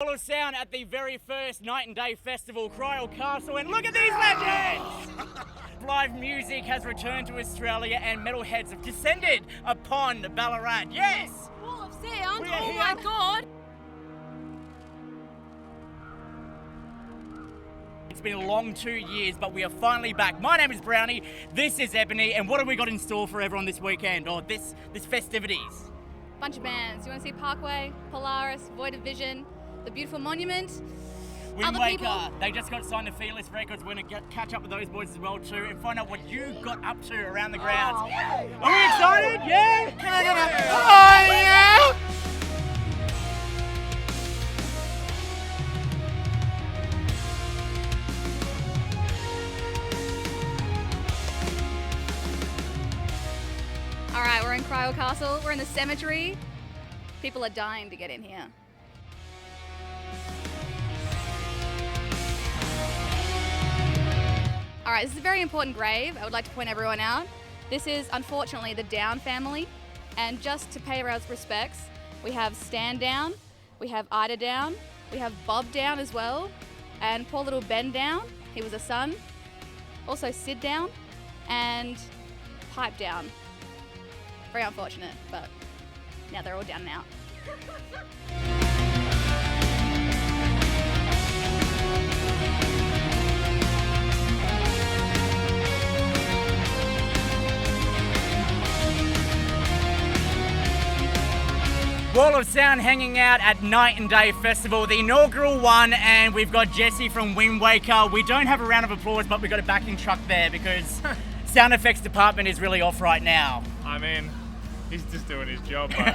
Full of sound at the very first night and day festival, Kryal Castle, and look at these legends! Live music has returned to Australia and metalheads have descended upon Ballarat. Yes! Full of sound? We are Oh here. my god! It's been a long 2 years, but we are finally back. My name is Browny, this is Ebony, and what have we got in store for everyone this weekend, or this festivities? Bunch of bands. You want to see Parkway, Polaris, Void of Vision, The Beautiful Monument? Other people? Windwaker, they just got signed to Fearless Records. We're going to catch up with those boys as well too and find out what you got up to around the grounds. Are we excited? Yeah? Oh yeah! Alright, we're in Kryal Castle. We're in the cemetery. People are dying to get in here. Alright, this is a very important grave. I would like to point everyone out. This is unfortunately the Down family. And just to pay our respects, we have Stan Down, we have Ida Down, we have Bob Down as well, and poor little Ben Down, he was a son. Also Sid Down, and Pipe Down. Very unfortunate, but now they're all down and out. Wall of Sound hanging out at Night and Day Festival, the inaugural one, and we've got Jesse from Windwaker. We don't have a round of applause, but we've got a backing truck there because sound effects department is really off right now. I mean, he's just doing his job, but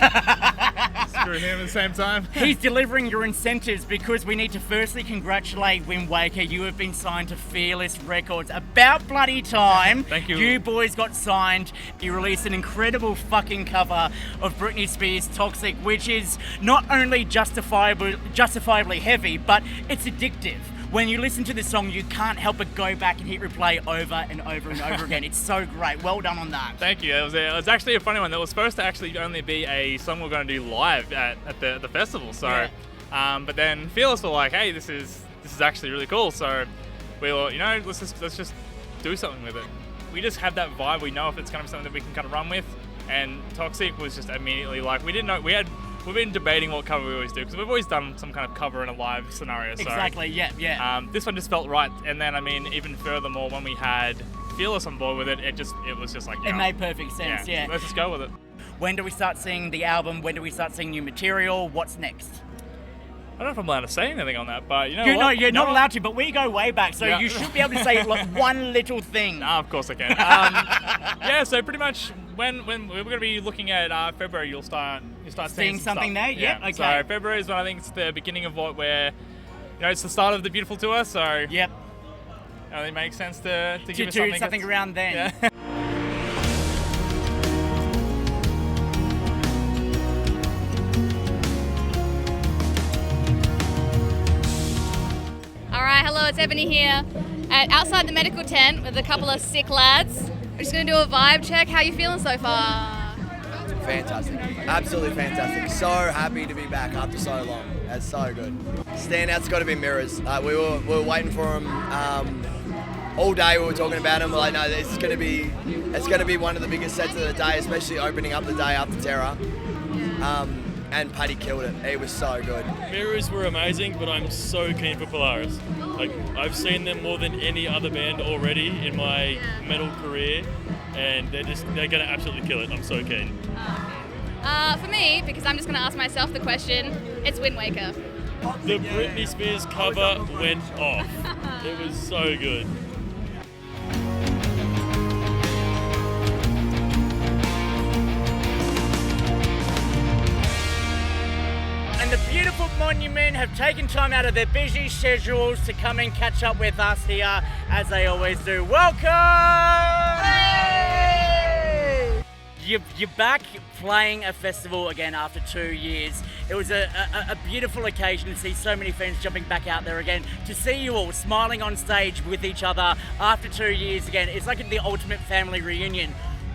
screw him at the same time. He's delivering your incentives because we need to firstly congratulate Windwaker. You have been signed to Fearless Records. About bloody time. Thank you. You boys got signed. You released an incredible fucking cover of Britney Spears' Toxic, which is not only justifiably heavy, but it's addictive. When you listen to the song, you can't help but go back and hit replay over and over and over again. It's so great. Well done on that. Thank you. It was actually a funny one. That was supposed to actually only be a song we're going to do live at the festival. So, Yeah. But then Fearless were like, hey, this is actually really cool. So we were, let's just do something with it. We just have that vibe. We know if it's going to be something that we can kind of run with. And Toxic was just immediately like, we didn't know, we've been debating what cover we always do because we've always done some kind of cover in a live scenario. So, Exactly, yeah. This one just felt right, and then I mean, even furthermore, when we had Fearless on board with it, it was just like It made perfect sense, yeah. Let's just go with it. When do we start seeing the album? When do we start seeing new material? What's next? I don't know if I'm allowed to say anything on that, but You're not allowed to, but we go way back, so Yeah. you should be able to say like one little thing. Nah, of course I can. So pretty much when we're going to be looking at February, you'll start Seeing seeing some something stuff. there? Yeah, okay. So February is when I think it's the beginning of what it's the start of the Beautiful tour. So Yep. it makes sense to To give us do something that's- around then. Yeah. Alright, hello, it's Ebony here. Outside the medical tent with a couple of sick lads. We're just going to do a vibe check. How you feeling so far? Fantastic. Absolutely fantastic. So happy to be back after so long. That's so good. Standout's got to be Mirrors. We were waiting for him all day. We were talking about him. We're like, no, it's going to be one of the biggest sets of the day, especially opening up the day after Terror. And Paddy killed it. It was so good. Mirrors were amazing, but I'm so keen for Polaris. Like, I've seen them more than any other band already in my metal career, and they're gonna absolutely kill it. I'm so keen. For me, because I'm just going to ask myself the question, it's Windwaker. The Britney Spears cover went off. It was so good. And the beautiful Monument have taken time out of their busy schedules to come and catch up with us here, as they always do. Welcome! Hey! You're back playing a festival again after 2 years. It was a beautiful occasion to see so many fans jumping back out there again, to see you all smiling on stage with each other after 2 years again. It's like the ultimate family reunion.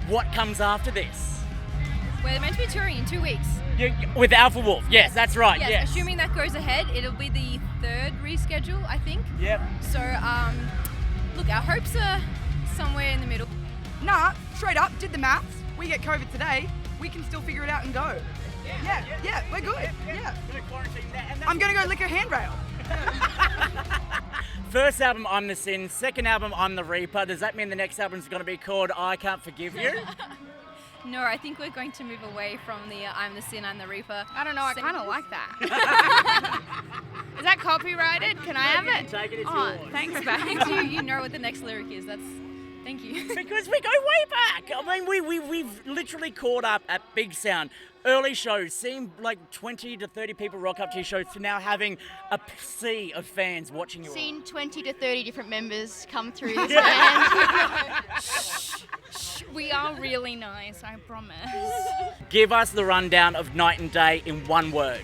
What comes after this? We're meant to be touring in 2 weeks. With Alpha Wolf, yes, that's right. Yes, assuming that goes ahead, it'll be the third reschedule, I think. Yep. So, look, our hopes are somewhere in the middle. Nah, straight up, did the maths. We get COVID today, we can still figure it out and go. Yeah, we're good. Yeah. I'm gonna go lick a handrail. First album, I'm the Sin. Second album, I'm the Reaper. Does that mean the next album's going to be called I Can't Forgive You? No, I think we're going to move away from the I'm the Sin, I'm the Reaper. I don't know, I kind of like that. Is that copyrighted? Can I have it? Take it, it's Oh, yours. thanks, babe. you know what the next lyric is. Thank you. Because we go way back. I mean, we've literally caught up at Big Sound. Early shows, seeing like 20 to 30 people rock up to your shows to now having a sea of fans watching you all. Seen 20 to 30 different members come through this band. We are really nice, I promise. Give us the rundown of Night and Day in one word.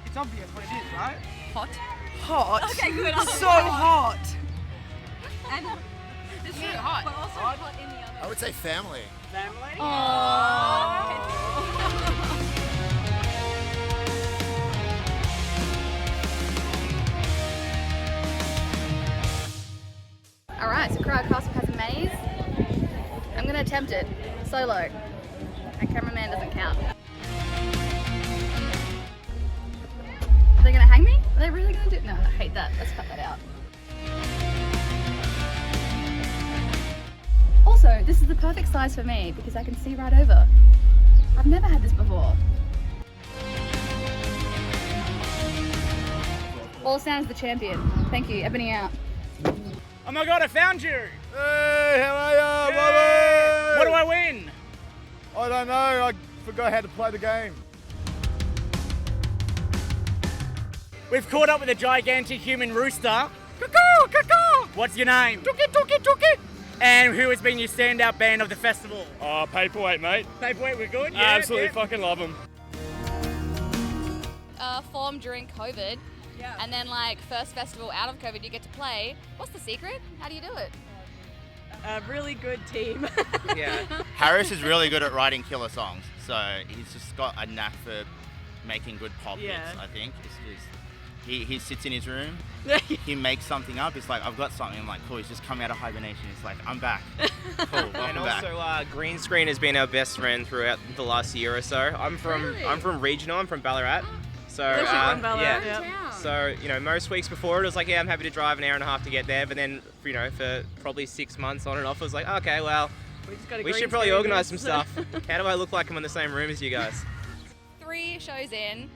It's obvious what it is, right? Hot. Hot. Okay, good. So hot. And it's really hot. But also hot in the other. I would say family. Family? Alright, so Kryal Castle has a maze. I'm going to attempt it solo. My cameraman doesn't count. Are they going to hang me? Are they really going to do? No, I hate that. Let's cut that out. Also, this is the perfect size for me because I can see right over. I've never had this before. All sounds the champion. Thank you. Ebony out. Oh my god, I found you! Hey, how are ya, Yay! Bobby? What do I win? I don't know. I forgot how to play the game. We've caught up with a gigantic human rooster. Cuckoo, cuckoo! What's your name? Tuki, tuki, tuki! And who has been your standout band of the festival? Oh, Paperweight, mate. Paperweight, we're good? Absolutely yeah. fucking love them. Formed during COVID. Yeah. And then like first festival out of COVID you get to play. What's the secret? How do you do it? A really good team. Yeah. Harris is really good at writing killer songs, so he's just got a knack for making good pop hits, I think. He sits in his room, he makes something up, it's like, I've got something, I'm like, cool, he's just come out of hibernation, he's like, I'm back. Cool, welcome And back. also, green screen has been our best friend throughout the last year or so. I'm from regional, I'm from Ballarat. So, From Ballarat, yeah. So, most weeks before it was like, yeah, I'm happy to drive an hour and a half to get there, but then, for probably 6 months on and off, it was like, okay, well, we should probably organise some stuff. How do I look like I'm in the same room as you guys? 3 shows in,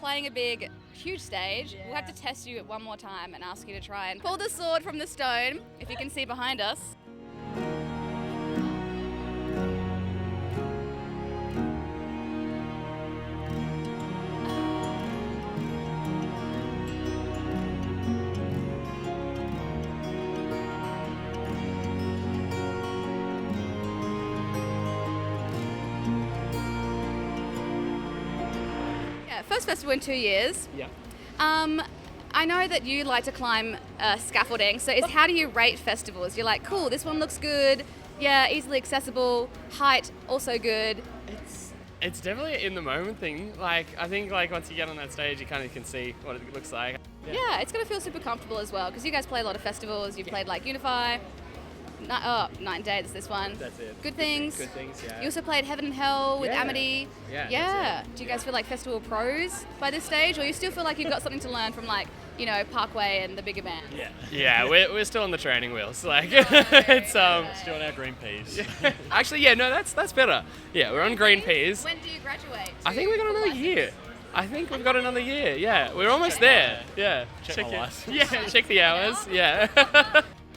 playing a big, huge stage. We'll have to test you one more time and ask you to try and pull the sword from the stone, if you can see behind us. First festival in 2 years. Yeah. I know that you like to climb scaffolding, so how do you rate festivals? You're like, cool, this one looks good, yeah, easily accessible, height also good. It's definitely an in the moment thing. Like, I think once you get on that stage, you kind of can see what it looks like. Yeah, it's gonna feel super comfortable as well, because you guys play a lot of festivals. You've played like Unify, Night and Day, this one. That's it. Good Things. Good Things, yeah. You also played Heaven and Hell with Yeah. Amity. Yeah, Yeah. that's it. Do you guys feel like festival pros by this stage, or you still feel like you've got something to learn from Parkway and the bigger band? Yeah. Yeah, we're still on the training wheels. Like, it's Still on our green peas. actually, yeah, no, that's better. Yeah, we're on green peas. When do you graduate? I think we got another year. I think we've got another year. Yeah, we're almost there. Yeah. Check my it. license. Yeah, check the hours. Yeah.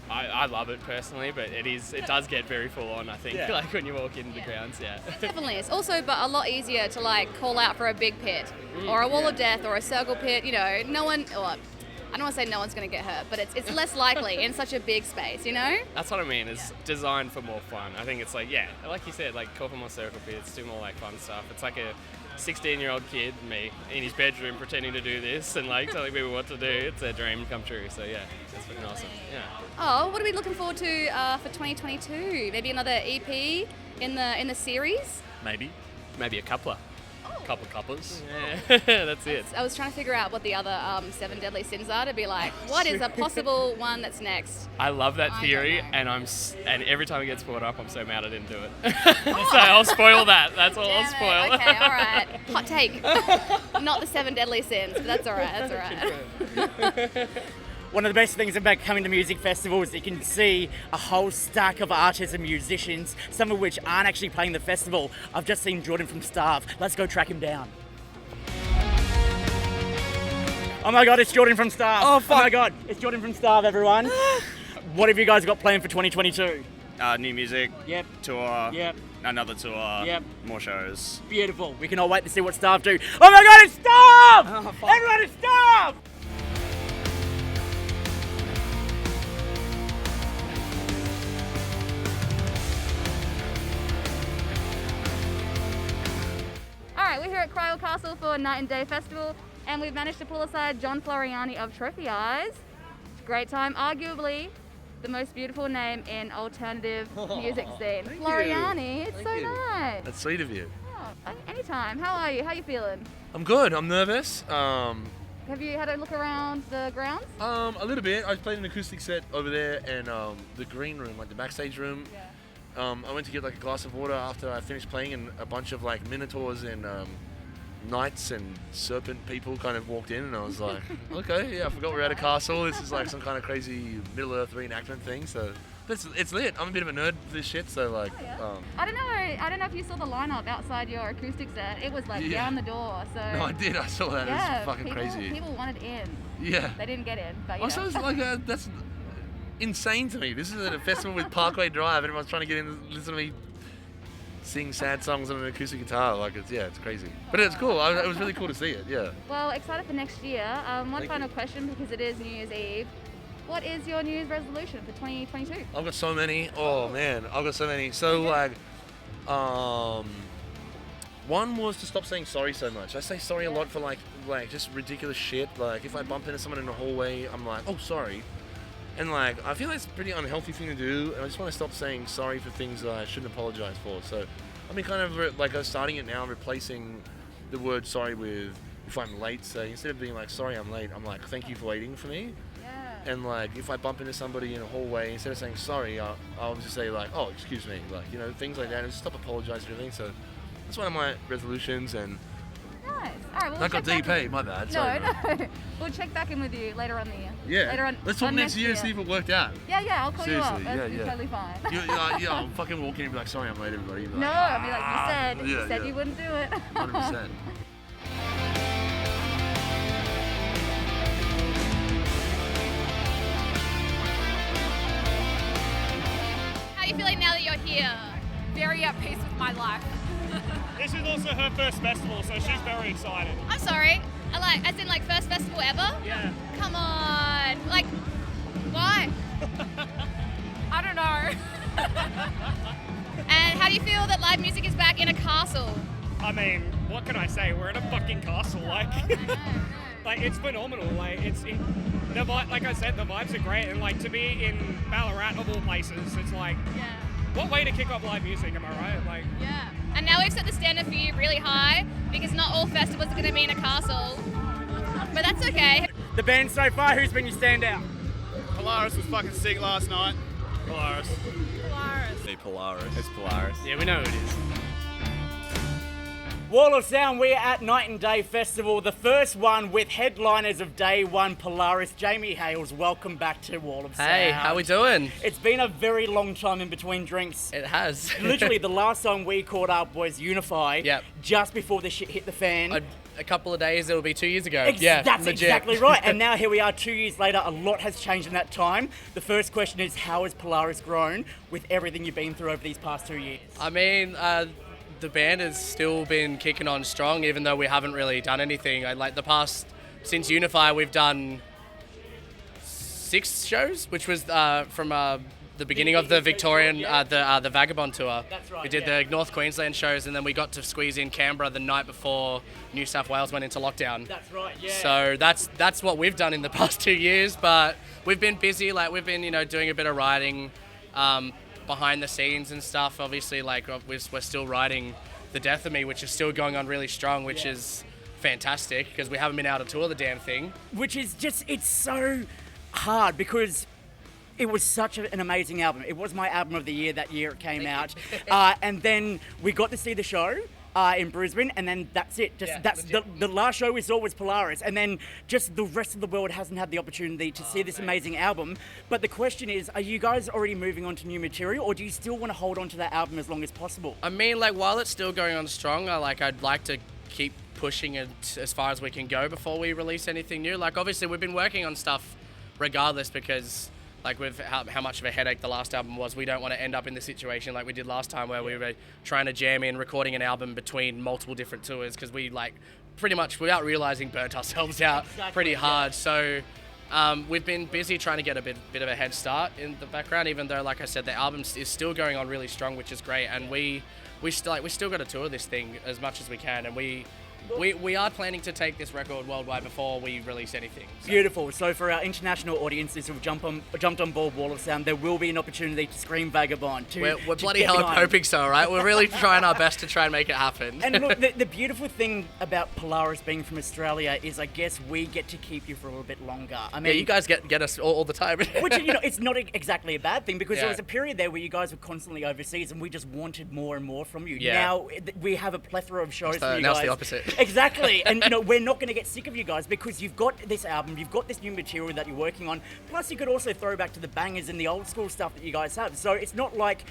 I love it personally, but it does get very full on, I think, like when you walk into the grounds, yeah. Definitely. It's also but a lot easier to call out for a big pit or a wall of death or a circle pit. No one, I don't want to say no one's going to get hurt, but it's less likely in such a big space, That's what I mean. It's designed for more fun. I think it's like you said, call for more circle pits, do more fun stuff. It's like a 16-year-old kid, me, in his bedroom pretending to do this and telling people what to do. It's a dream come true. So yeah, that's fucking awesome. Yeah. Oh, what are we looking forward to for 2022? Maybe another EP in the series? Maybe. Maybe a coupler. Couple couples. Yeah, that's it. I was trying to figure out what the other 7 deadly sins are to be like, what is a possible one that's next? I love that theory, and and every time it gets brought up, I'm so mad I didn't do it. So I'll spoil that. That's all I'll spoil. Okay, all right. Hot take. Not the 7 deadly sins, but that's all right. That's all right. One of the best things about coming to music festivals is you can see a whole stack of artists and musicians, some of which aren't actually playing the festival. I've just seen Jordan from Starve. Let's go track him down. Oh my God, it's Jordan from Starve. Oh my God, it's Jordan from Starve, everyone. What have you guys got planned for 2022? New music. Yep. Tour. Yep. Another tour. Yep. More shows. Beautiful. We cannot wait to see what Starve do. Oh my God, it's Starve! Everyone, it's Starve! Alright, we're here at Kryal Castle for a night and day festival, and we've managed to pull aside John Floriani of Trophy Eyes. Great time, arguably the most beautiful name in alternative music scene. Floriani, it's so nice. That's sweet of you. Oh, anytime. How are you? How are you feeling? I'm good. I'm nervous. Have you had a look around the grounds? A little bit. I played an acoustic set over there, and the green room, like the backstage room. Yeah. I went to get like a glass of water after I finished playing, and a bunch of like minotaurs and knights and serpent people kind of walked in, and I was like, okay, yeah, I forgot we're at a castle. This is like some kind of crazy Middle-earth reenactment thing. So it's lit. I'm a bit of a nerd for this shit, so like. I don't know if you saw the lineup outside your acoustic set. It was like down the door. So. No, I did. I saw that. Yeah, it was fucking crazy. People wanted in. Yeah. They didn't get in, but Also, it's like that's insane to me. This is at a festival with Parkway Drive. Everyone's trying to get in and listen to me sing sad songs on an acoustic guitar. Like it's crazy. But it's cool. It was really cool to see it. Yeah. Well, excited for next year. One final question, because it is New Year's Eve. What is your New Year's resolution for 2022? I've got so many. Oh man, I've got so many. So like, one was to stop saying sorry so much. I say sorry a lot for like just ridiculous shit. Like if I bump into someone in the hallway, I'm like, oh sorry. And like, I feel like it's a pretty unhealthy thing to do, and I just want to stop saying sorry for things that I shouldn't apologize for. So, I mean, kind of like starting it now, replacing the word sorry with if I'm late. So instead of being like, sorry I'm late, I'm like, thank you for waiting for me. Yeah. And like, if I bump into somebody in a hallway, instead of saying sorry, I'll just say like, oh, excuse me. Like, you know, things like that, and just stop apologizing for everything. So that's one of my resolutions, and nice. All right, well, that got deep, my bad. Sorry, no. We'll check back in with you later on the year. Yeah. Later on. Let's talk next year and see if it worked out. Yeah, I'll call Seriously, you up. That's totally fine. Yeah, I'll fucking walk in and be like, sorry, I'm late, everybody. Like, no, I'll be like, you said you wouldn't do it. 100%. How are you feeling now that you're here? Very at peace with my life. This is also her first festival, so she's very excited. I'm sorry. As in first festival ever? Yeah. Come on. Like, why? I don't know. And how do you feel that live music is back in a castle? I mean, what can I say? We're in a fucking castle. Like, like it's phenomenal. Like, like I said, the vibes are great, and like to be in Ballarat of all places, it's like, what way to kick off live music? Am I right? Like, yeah. And now we've set the standard for you really high, because not all festivals are going to be in a castle. But that's okay. The band so far, who's been your standout? Polaris was fucking sick last night. Polaris. Hey, Polaris. It's Polaris. Yeah, we know who it is. Wall of Sound, we're at Night and Day Festival, the first one with headliners of day one, Polaris. Jamie Hales, welcome back to Wall of Sound. Hey, how we doing? It's been a very long time in between drinks. It has. Literally, the last time we caught up was Unify. Yep. Just before the shit hit the fan. A couple of days, it'll be 2 years ago. Yeah, that's legit. exactly right. And now here we are 2 years later. A lot has changed in that time. The first question is, how has Polaris grown with everything you've been through over these past 2 years? I mean, the band has still been kicking on strong, even though we haven't really done anything. Since Unify, we've done 6 shows, which was from the beginning of the Victorian, the Vagabond tour. That's right. We did the North Queensland shows, and then we got to squeeze in Canberra the night before New South Wales went into lockdown. That's right. Yeah. So that's what we've done in the past 2 years, but we've been busy. Like we've been, doing a bit of writing behind the scenes and stuff. Obviously, like we're still writing The Death of Me, which is still going on really strong, which is fantastic because we haven't been able to tour the damn thing. Which is just, it's so hard because it was such an amazing album. It was my album of the year that year it came out. And then we got to see the show in Brisbane, and then that's it. That's the last show we saw was Polaris, and then just the rest of the world hasn't had the opportunity to see this amazing album. But the question is, are you guys already moving on to new material, or do you still want to hold on to that album as long as possible? I mean, like, while it's still going on strong, I'd like to keep pushing it as far as we can go before we release anything new. Like, obviously, we've been working on stuff regardless because, like, with how much of a headache the last album was, we don't want to end up in the situation like we did last time where we were trying to jam in recording an album between multiple different tours because we, like, pretty much without realizing burnt ourselves out pretty hard. So we've been busy trying to get a bit of a head start in the background, even though, like I said, the album is still going on really strong, which is great. And we still got to tour this thing as much as we can, and we are planning to take this record worldwide before we release anything. So. Beautiful. So for our international audiences who've jumped on board Wall of Sound, there will be an opportunity to scream Vagabond. We're bloody hell hoping so, right? We're really trying our best to try and make it happen. And look, the beautiful thing about Polaris being from Australia is, I guess, we get to keep you for a little bit longer. I mean, yeah, you guys get us all the time. Which, it's not exactly a bad thing because there was a period there where you guys were constantly overseas and we just wanted more and more from you. Yeah. Now we have a plethora of shows for you now guys. It's the opposite. Exactly. And we're not going to get sick of you guys because you've got this album, you've got this new material that you're working on. Plus, you could also throw back to the bangers and the old school stuff that you guys have. So it's not like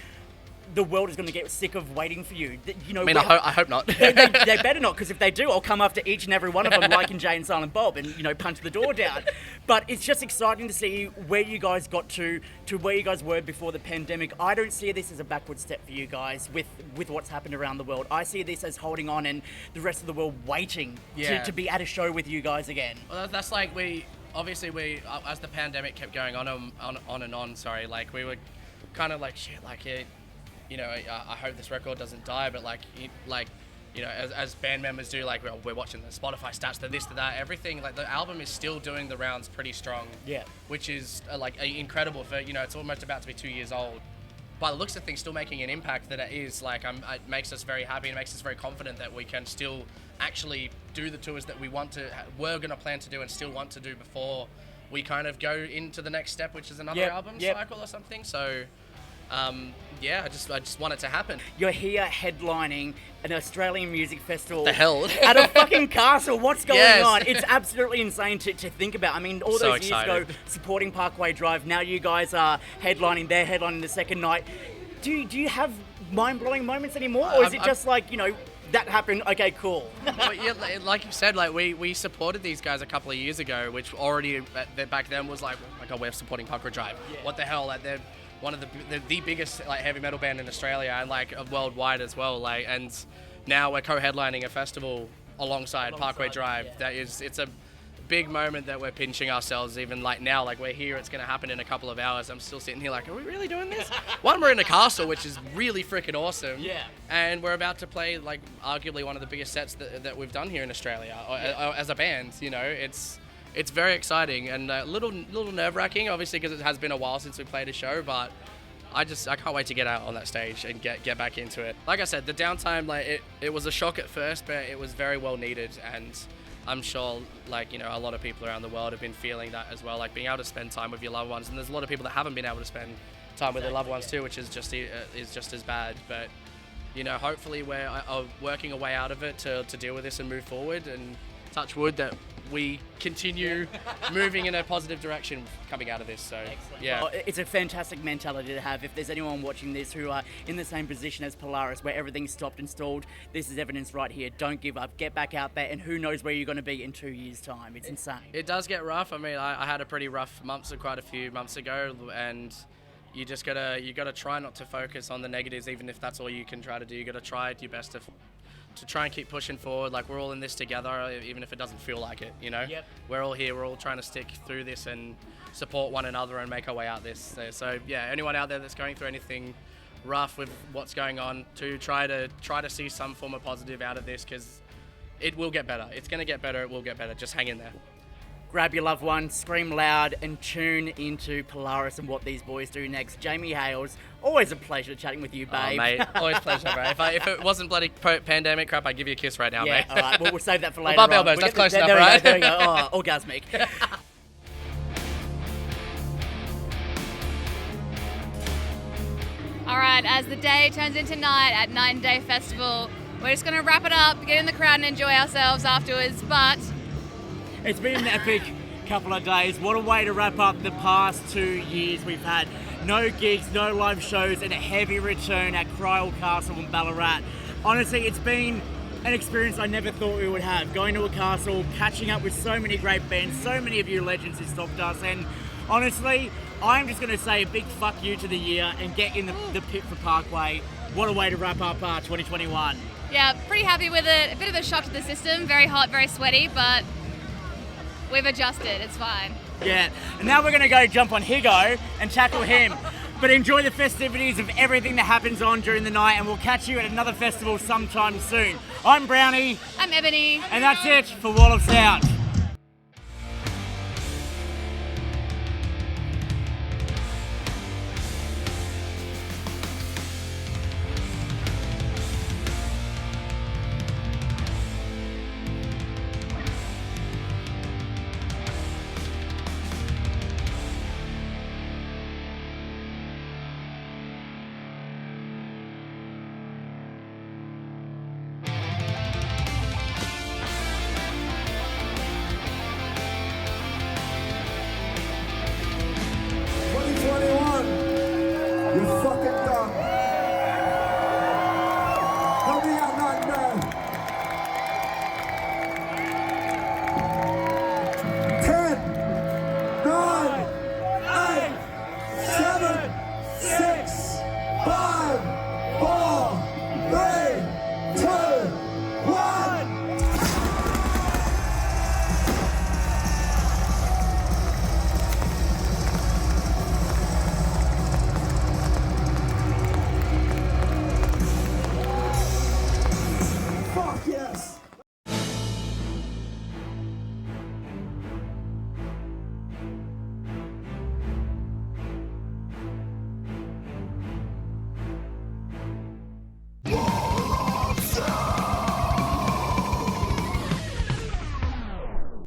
the world is going to get sick of waiting for you. I mean, I hope not. they better not, because if they do, I'll come after each and every one of them, like in Jay and Silent Bob, and punch the door down. But it's just exciting to see where you guys got to where you guys were before the pandemic. I don't see this as a backward step for you guys with what's happened around the world. I see this as holding on and the rest of the world waiting to be at a show with you guys again. Well, that's like we as the pandemic kept going on, like we were kind of like shit, like it. I hope this record doesn't die, but as band members do, like we're watching the Spotify stats, the this, the that, everything. Like the album is still doing the rounds pretty strong. Yeah. Which is incredible for it's almost about to be 2 years old. By the looks of things, still making an impact that it is. Like it makes us very happy and makes us very confident that we can still actually do the tours that we're going to plan to do and still want to do before we kind of go into the next step, which is another album cycle or something. So. I just want it to happen. You're here headlining an Australian music festival. The hell? At a fucking castle. What's going on? It's absolutely insane to think about. I mean, all those years ago, supporting Parkway Drive, now you guys are headlining, they're headlining the second night. Do you have mind-blowing moments anymore? Or is it just that happened, okay, cool. Well, yeah, like you said, we supported these guys a couple of years ago, which already back then was like, oh my God, we're supporting Parkway Drive. Yeah. What the hell? Like, they're one of the biggest heavy metal band in Australia and worldwide as well. And now we're co-headlining a festival alongside Parkway Drive. Yeah. It's a big moment that we're pinching ourselves. Even now, we're here. It's going to happen in a couple of hours. I'm still sitting here like, are we really doing this? One, we're in a castle, which is really freaking awesome. Yeah. And we're about to play arguably one of the biggest sets that we've done here in Australia as a band. It's very exciting and a little nerve-wracking, obviously, because it has been a while since we played a show, but I can't wait to get out on that stage and get back into it. Like I said, the downtime, it was a shock at first, but it was very well needed, and I'm sure, a lot of people around the world have been feeling that as well, being able to spend time with your loved ones, and there's a lot of people that haven't been able to spend time with their loved ones too, which is just as bad, but, hopefully we're working a way out of it to deal with this and move forward, and touch wood that we continue moving in a positive direction coming out of this. So, yeah. Well, it's a fantastic mentality to have. If there's anyone watching this who are in the same position as Polaris, where everything's stopped and stalled, this is evidence right here. Don't give up. Get back out there, and who knows where you're going to be in 2 years' time. It's insane. It does get rough. I mean, I had a pretty rough quite a few months ago, and you gotta try not to focus on the negatives, even if that's all you can try to do. You gotta try your best to try and keep pushing forward. We're all in this together, even if it doesn't feel like it, Yep. We're all here, we're all trying to stick through this and support one another and make our way out this. So anyone out there that's going through anything rough with what's going on, to try to see some form of positive out of this, because it will get better. It's going to get better, it will get better. Just hang in there. grab your loved one, scream loud, and tune into Polaris and what these boys do next. Jamie Hales, always a pleasure chatting with you, babe. Oh, mate, always a pleasure, bro. If it wasn't bloody pandemic crap, I'd give you a kiss right now, yeah, mate. all right, well, we'll save that for later Above on. elbows, that's close enough, there right? There we go. Oh, orgasmic. All right, as the day turns into night at 9 Day Festival, we're just going to wrap it up, get in the crowd and enjoy ourselves afterwards, but... It's been an epic couple of days. What a way to wrap up the past 2 years. We've had no gigs, no live shows, and a heavy return at Kryal Castle in Ballarat. Honestly, it's been an experience I never thought we would have. Going to a castle, catching up with so many great bands, so many of you legends who stopped us, and honestly, I'm just going to say a big fuck you to the year and get in the pit for Parkway. What a way to wrap up 2021. Yeah, pretty happy with it. A bit of a shock to the system. Very hot, very sweaty, but we've adjusted. It's fine. Yeah, and now we're going to go jump on Higo and tackle him. But enjoy the festivities of everything that happens on during the night, and we'll catch you at another festival sometime soon. I'm Browny. I'm Ebony. And that's it for Wall of Sound.